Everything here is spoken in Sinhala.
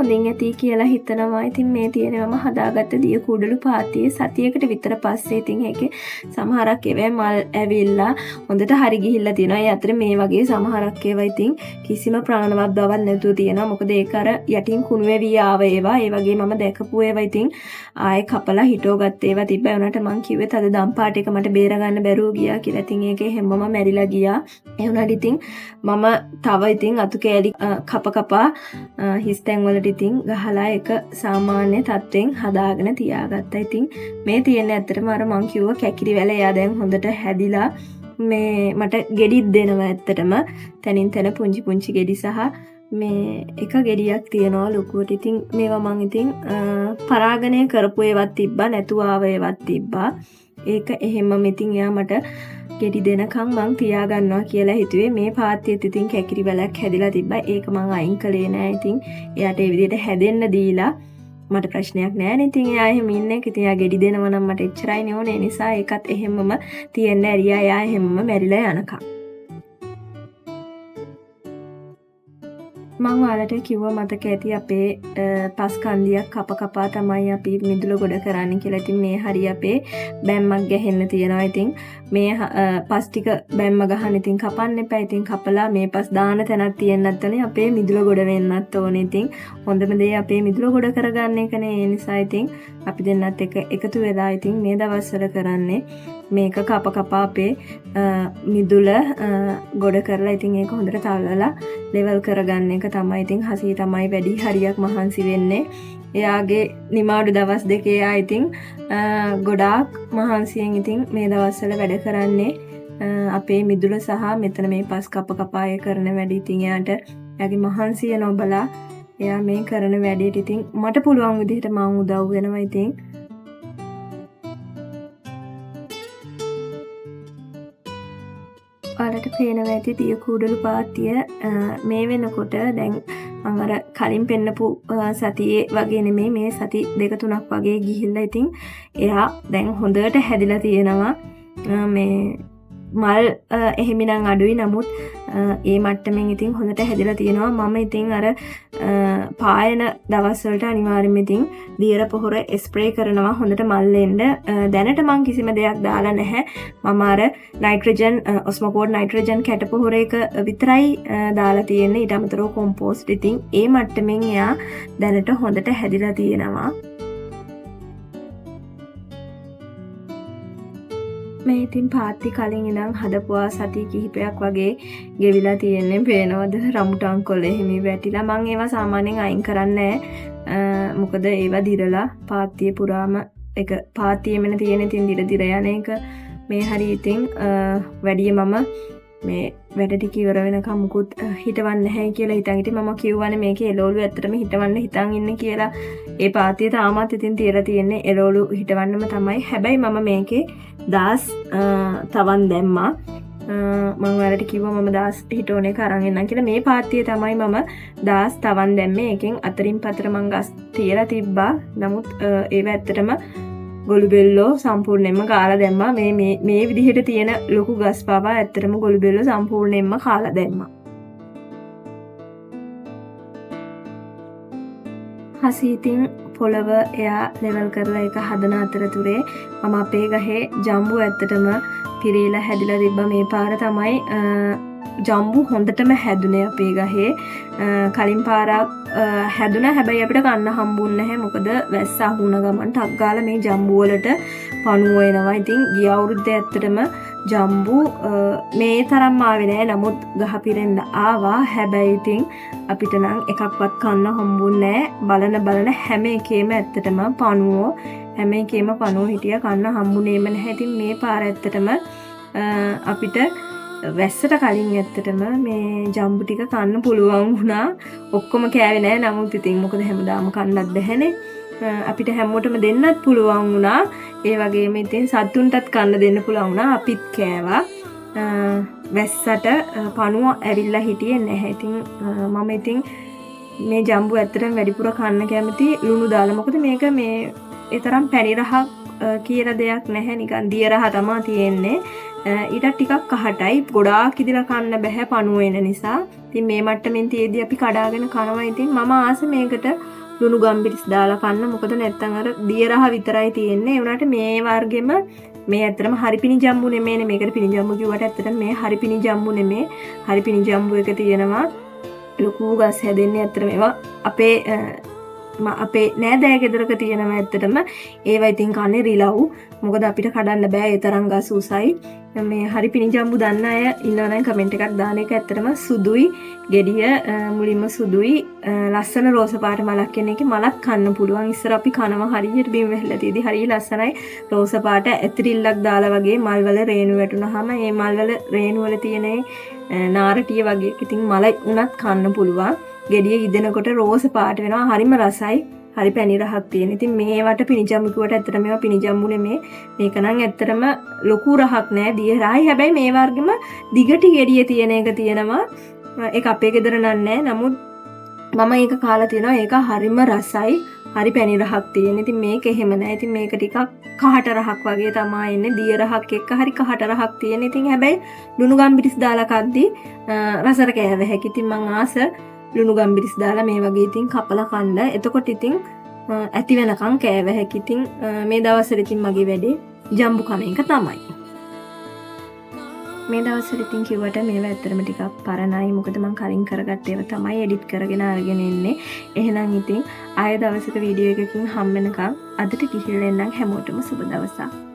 හොඳින් ඇති කියලා හිතනවා. ඉතින් මේ තියෙනවම හදාගත්ත දිය කුඩලු පාතියේ සතියකට විතර පස්සේ ඉතින් ඒකේ සමහරක් ඒවා මල් ඇවිල්ලා හොඳට හරි ගිහිල්ලා තියෙනවා. ඒ අතර මේ වගේ සමහරක් ඒවා ඉතින් කිසිම ප්‍රාණවත් බවක් නැතුව තියෙනවා. මොකද ඒක අර යටින් කුණු වෙවි ආව ඒවා. ඒ වගේ මම දැකපු ඒවා ඉතින් ආයේ කපලා හිටවගත්ත ඒවා තිබ්බා. උනට මං කිව්වේ තද දම් පාට එක මට බේර ගන්න බැරුව ගියා කියලා. ඉතින් ඒකේ හැමම මැරිලා ගියා. ඒ වුණාට ඉතින් මම තව ඉතින් අතු කෑලි කපා හිස්තැන් වලට ඉතින් ගහලා එක සාමාන්‍ය තත්ත්වෙන් හදාගෙන තියාගත්තා. ඉතින් මේ තියෙන්නේ ඇත්තටම අර මං කිව්වා කැකිරි වැල එයා දැන් හොඳට හැදිලා මේ මට ගෙඩිත් දෙනවා ඇත්තටම. තනින් තන පුංචි පුංචි ගෙඩි සහ මේ එක ගෙඩියක් තියනවා ලොකුවට. ඉතින් මේවා මං ඉතින් පරාගණය කරපු ඒවත් තිබ්බා නැතුව ආව ඒවත් තිබ්බා. ඒක එහෙමම ඉතින් එයා මට ගෙඩි දෙනකම් මං තියාගන්නවා කියලා හිතුවේ. මේ පාත්තියෙත් ඉතින් කැකිරි වැලක් හැදිලා තිබ්බා. ඒක මං අයින් කළේ නෑ. ඉතින් එයාට ඒ විදිහට හැදෙන්න දීලා මට ප්‍රශ්නයක් නෑ නේ. ඉතින් එයා එහෙම ඉන්නේ. ඉතින් එයා ගෙඩි දෙනවා නම් මට එච්චරයි නේ. ඒ නිසා ඒකත් එහෙමම තියන්න ඇරියා. එයා එහෙමම මැරිලා යනකම්. මං ඔයාලට කිව්වා මතක ඇති අපේ පස් කන්දියක් කපා තමයි අපි මිදුල ගොඩ කරන්න කියලා. ඉතින් මේ හරිය අපේ බැම්මක් ගැහෙන්න තියෙනවා. ඉතින් මේ පස් ටික බැම්ම ගහන්න ඉතින් කපන්න එපා. ඉතින් කපලා මේ පස් දාන තැනක් තියෙන්නත් ඕනේ. අපේ මිදුල ගොඩ වෙන්නත් ඕනේ. ඉතින් හොඳම දේ අපේ මිදුල ගොඩ කරගන්න එකනේ. ඒ නිසා ඉතින් අපි දෙන්නත් එකතු වෙලා ඉතින් මේ දවස්වල කරන්නේ මේක කපා අපේ මිදුල ගොඩ කරලා ඉතින් ඒක හොඳට තවලලා ලෙවල් කරගන්න එක තමයි. ඉතින් හසී තමයි වැඩි හරියක් මහන්සි වෙන්නේ. එයාගේ නිමාඩු දවස් දෙකේ ආ ඉතින් ගොඩාක් මහන්සියෙන් ඉතින් මේ දවස්වල වැඩ කරන්නේ අපේ මිදුල සහ මෙතන මේ පස් කපා කරන වැඩ. ඉතින් එයාට එයාගේ මහන්සිය නොබලා එයා මේ කරන වැඩේට ඉතින් මට පුළුවන් විදිහට මම උදව් වෙනවා. ඉතින් ඔයාලට පේනවා ඇති දිය කුඩලු පාත්තිය මේ වෙනකොට දැන් මම අර කලින් පෙන්නපු සතියේ වගේ නෙමෙයි මේ සති 2-3ක් වගේ ගිහිල්ලා ඉතින් එයා දැන් හොඳට හැදිලා තියෙනවා. මේ මල් එහෙමිනම් අඩුයි. නමුත් ඒ මට්ටමින් ඉතින් හොඳට හැදිලා තියෙනවා. මම ඉතින් අර පායන දවස්වලට අනිවාර්යයෙන්ම ඉතින් දියර පොහොර ස්ප්‍රේ කරනවා හොඳට මල් එන්න. දැනට මම කිසිම දෙයක් දාලා නැහැ. මම අර නයිට්‍රජන් ඔස්මෝකෝඩ් නයිට්‍රජන් කැට පොහොර එක විතරයි දාලා තියෙන්නේ. ඊට අමතරව කොම්පෝස්ට්. ඉතින් ඒ මට්ටමින් එයා දැනට හොඳට හැදිලා තියෙනවා. මේ ඉතින් පාත්ති කලින් ඉඳන් හදපුවා සති කිහිපයක් වගේ ගෙවිලා තියෙන්නේ. පේනවද රම්බුටාන් කොළ එහෙම වැටිලා. මම ඒවා සාමාන්‍යයෙන් අයින් කරන්නේ නැහැ. මොකද ඒවා දිරලා පාත්තිය පුරාම එක පාත්තියෙමනේ තියෙන. ඉතින් දිර යන එක මේ හරි ඉතින් වැඩි මම මේ වැඩ ටික ඉවර වෙනකම් මුකුත් හිටවන්නේ නැහැ කියලා හිතන් ඉතින් මම කියවනේ මේකේ එළවලු ඇත්තටම හිටවන්න හිතන් ඉන්නේ කියලා. ඒ පාතිය තාමත් ඉතින් තියලා තියෙන්නේ එළවලු හිටවන්නම තමයි. හැබැයි මම මේකේ දාස් තවන් දැම්මා. මම ඔයාලට කිව්වා මම දාස් හිටෝන එක අරන් එන්නම් කියලා. මේ පාතිය තමයි මම දාස් තවන් දැම්මේ. ඒකෙන් අතරින් පතර මං ගස් තියලා තිබ්බා. නමුත් ඒව ඇත්තටම ගොළු බෙල්ලෝ සම්පූර්ණයෙන්ම කාලා දැම්මා. මේ විදිහට තියෙන ලොකු ගස් පවා ඇත්තටම ගොළු බෙල්ලෝ සම්පූර්ණයෙන්ම කාලා දැම්මා. හසීතින් පොළව එයා ලෙවල් කරලා එක හදන අතරතුරේ මම අපේ ගහේ ජම්බු ඇත්තටම පිරීලා හැදිලා තිබ්බා. මේ පාර තමයි ජම්බු හොඳටම හැදුනේ අපේ ගහේ. කලින් පාරක් හැදුනා. හැබැයි අපිට ගන්න හම්බුන්නේ නැහැ. මොකද වැස්ස අහුණ ගමන් ටක් ගාලා මේ ජම්බු වලට පණුව එනවා. ඉතින් ගිය අවුරුද්දේ ඇත්තටම ජම්බු මේ තරම් ආවේ නැහැ. නමුත් ගහ පිරෙන්න ආවා. හැබැයි ඉතින් අපිට නම් එකක්වත් කන්න හම්බුන්නේ නැහැ. බලන හැම එකේම ඇත්තටම පණුව හැම එකේම පණුව හිටියා. කන්න හම්බුනේම නැහැ. ඉතින් මේ පාර ඇත්තටම අපිට වැස්සට කලින් ඇත්තටම මේ ජම්බු ටික කන්න පුළුවන් වුණා. ඔක්කොම කෑවේ නැහැ. නමුත් ඉතින් මොකද හැමදාම කන්නත් බැහැනේ. අපිට හැමෝටම දෙන්නත් පුළුවන් වුණා. ඒ වගේම ඉතින් සත්තුන්ටත් කන්න දෙන්න පුළුවන් වුණා. අපිත් කෑවා. වැස්සට පණුව ඇවිල්ලා හිටියේ නැහැ. ඉතින් මම ඉතින් මේ ජම්බු ඇත්තටම වැඩිපුර කන්න කැමති ලුණු දාලා. මොකද මේක මේ ඒ තරම් පැණි රහක් කියලා දෙයක් නැහැ. නිකන් දිය රහ තමයි තියෙන්නේ. ඊට ටිකක් කහටයි. ගොඩාක් ඉදලා කන්න බෑ පණුව එන නිසා. ඉතින් මේ මට්ටමින් තියේදී අපි කඩාගෙන කනවා. ඉතින් මම ආස මේකට ලුණු ගම්බිරිස් දාලා කන්න. මොකද නැත්තම් අර දිය රහ විතරයි තියෙන්නේ. ඒ වුණාට මේ වර්ගෙම මේ ඇත්තටම හරිපිනි ජම්බු නෙමෙයිනේ. මේකට පිනි ජම්බු කිව්වට ඇත්තටම මේ හරිපිනි ජම්බු නෙමෙයි. හරිපිනි ජම්බු එක තියෙනවා ලොකු ගස් හැදෙන්නේ ඇත්තටම ඒවා අපේ නෑදෑ ගෙදරක තියෙනවා ඇත්තටම. ඒවා ඉතින් කන්නේ රිලව්. මොකද අපිට කඩන්න බෑ ඒ තරම් ගස් උසයි. මේ හරිපිනි ජම්බු දන්න අය ඉන්නවා නම් කමෙන්ට් එකක් දාන එක. ඇත්තටම සුදුයි ගෙඩිය මුලින්ම සුදුයි ලස්සන රෝස පාට මලක් කියන එකේ මලක් කන්න පුළුවන්. ඉස්සර අපි කනවා හරියට බිම් වැහිලා තියදී හරිය ලස්සනයි රෝස පාට ඇතිරිල්ලක් දාලා වගේ මල් වල රේණු වැටුනහම මේ මල් වල රේණු වල තියෙන නාරටිය වගේ ඉතින් මල උනත් කන්න පුළුවන්. ගෙඩිය ඉදෙනකොට රෝස පාට වෙනවා. හරිම රසයි. හරි පැණි රහක් තියෙන. ඉතින් මේවට පිනිජම්බු කිව්වට ඇත්තටම මේවා පිනිජම්බු නෙමේ. මේක නම් ඇත්තටම ලොකු රහක් නෑ. දිය රහයි. හැබැයි මේ වර්ගෙම දිගටි ගෙඩිය තියෙන එක තියෙනවා. ඒක අපේ ගෙදර නෑ. නමුත් මම ඒක කාලා තියෙනවා. ඒක හරිම රසයි. හරි පැණි රහක් තියෙන. ඉතින් මේක එහෙම නෑ. ඉතින් මේක ටිකක් කහට රහක් වගේ තමයි එන්නේ. දිය රහක් එක්ක හරි කහට රහක් තියෙන. ඉතින් හැබැයි ලුණු ගම්බිරිස් දාලා කද්දි රසට කෑව හැකි. ඉතින් මං ආස ලුණු ගම්බිරිස් දාලා මේ වගේ ඉතින් කපලා කන්න. එතකොට ඉතින් ඇති වෙනකන් කෑව හැකි. ඉතින් මේ දවස්වල ඉතින් මගේ වැඩේ ජම්බු කන එක තමයි. මේ දවස්වල ඉතින් කිව්වට මේවා ඇත්තටම ටිකක් පරණයි. මොකද මං කලින් කරගත්ත ඒවා තමයි එඩිට් කරගෙන අරගෙන ඉන්නේ. එහෙනම් ඉතින් ආයෙ දවසක වීඩියෝ එකකින් හම්බ වෙනකන් අදට ගිහිල්ලා එන්නම්. හැමෝටම සුබ දවසක්.